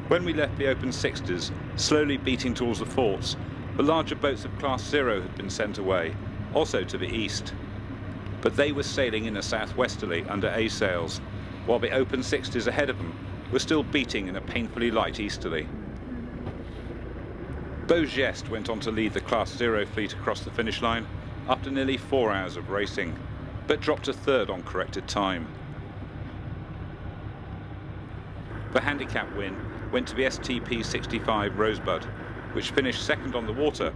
When we left the open 60s, slowly beating towards the forts, the larger boats of Class 0 had been sent away, also to the east. But they were sailing in a southwesterly under A sails, while the open 60s ahead of them were still beating in a painfully light easterly. Beau Geste went on to lead the Class 0 fleet across the finish line after nearly 4 hours of racing, but dropped to third on corrected time. The handicap win went to the STP 65 Rosebud, which finished second on the water,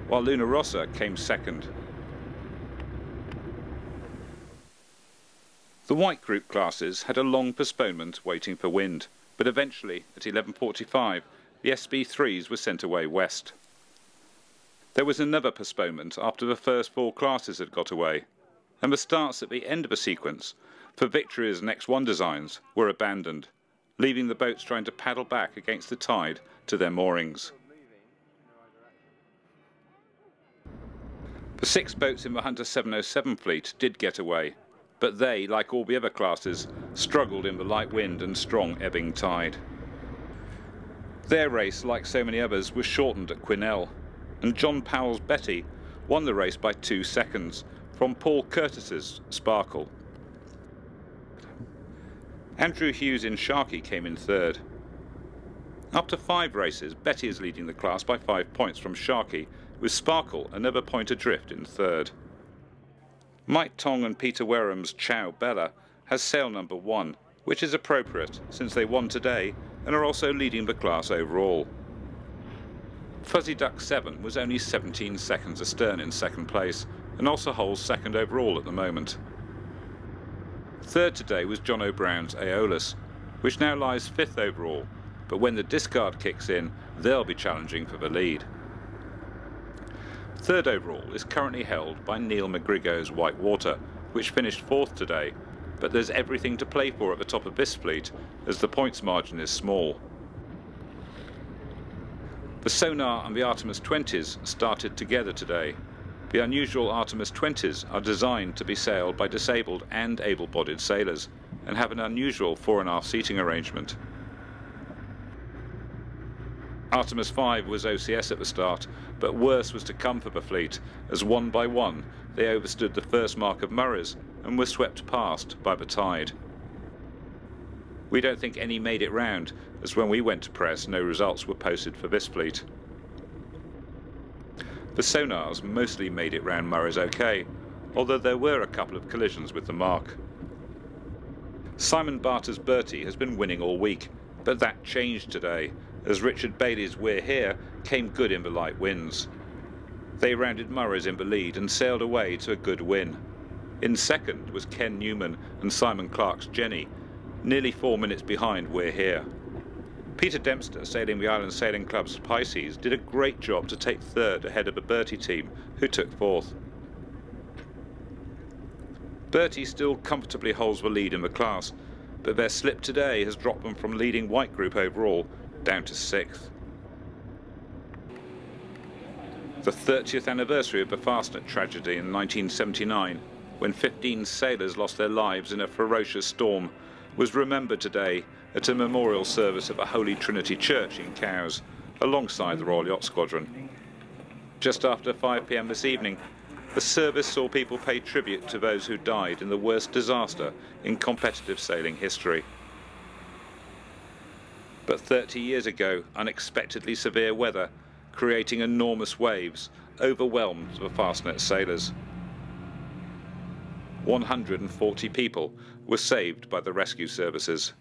while Luna Rossa came second. The white group classes had a long postponement waiting for wind, but eventually, at 11:45, the SB3s were sent away west. There was another postponement after the first 4 classes had got away, and the starts at the end of the sequence for Victoria's and X1 designs were abandoned, leaving the boats trying to paddle back against the tide to their moorings. The 6 boats in the Hunter 707 fleet did get away, but they, like all the other classes, struggled in the light wind and strong ebbing tide. Their race, like so many others, was shortened at Quesnel, and John Powell's Betty won the race by 2 seconds from Paul Curtis's Sparkle. Andrew Hughes in Sharkey came in third. After 5 races, Betty is leading the class by 5 points from Sharkey, with Sparkle another point adrift in third. Mike Tong and Peter Wareham's Ciao Bella has sail number 1, which is appropriate since they won today and are also leading the class overall. Fuzzy Duck 7 was only 17 seconds astern in second place and also holds second overall at the moment. Third today was John O'Brown's Aeolus, which now lies 5th overall, but when the discard kicks in, they'll be challenging for the lead. Third overall is currently held by Neil McGrigo's Whitewater, which finished 4th today, but there's everything to play for at the top of this fleet, as the points margin is small. The Sonar and the Artemis 20s started together today. The unusual Artemis 20s are designed to be sailed by disabled and able-bodied sailors, and have an unusual 4.5 seating arrangement. Artemis 5 was OCS at the start, but worse was to come for the fleet, as one by one they overstood the first mark of Murray's and were swept past by the tide. We don't think any made it round, as when we went to press no results were posted for this fleet. The Sonars mostly made it round Murray's okay, although there were a couple of collisions with the mark. Simon Barter's Bertie has been winning all week, but that changed today, as Richard Bailey's We're Here came good in the light winds. They rounded Murray's in the lead and sailed away to a good win. In second was Ken Newman and Simon Clark's Jenny, nearly 4 minutes behind We're Here. Peter Dempster, sailing the Island Sailing Club's Pisces, did a great job to take third ahead of the Bertie team, who took 4th. Bertie still comfortably holds the lead in the class, but their slip today has dropped them from leading white group overall down to 6th. The 30th anniversary of the Fastnet tragedy in 1979, when 15 sailors lost their lives in a ferocious storm, was remembered today at a memorial service at the Holy Trinity Church in Cowes, alongside the Royal Yacht Squadron. Just after 5 p.m. this evening, the service saw people pay tribute to those who died in the worst disaster in competitive sailing history. But 30 years ago, unexpectedly severe weather, creating enormous waves, overwhelmed the Fastnet sailors. 140 people were saved by the rescue services.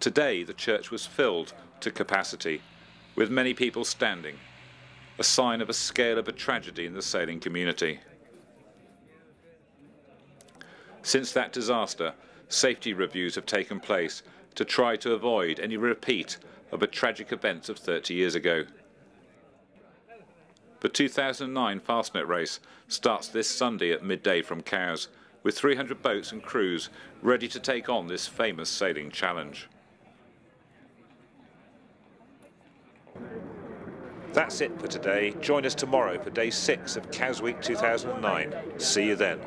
Today, the church was filled to capacity, with many people standing, a sign of the scale of a tragedy in the sailing community. Since that disaster, safety reviews have taken place to try to avoid any repeat of the tragic events of 30 years ago. The 2009 Fastnet race starts this Sunday at midday from Cowes, with 300 boats and crews ready to take on this famous sailing challenge. That's it for today. Join us tomorrow for day 6 of Cowes Week 2009. See you then.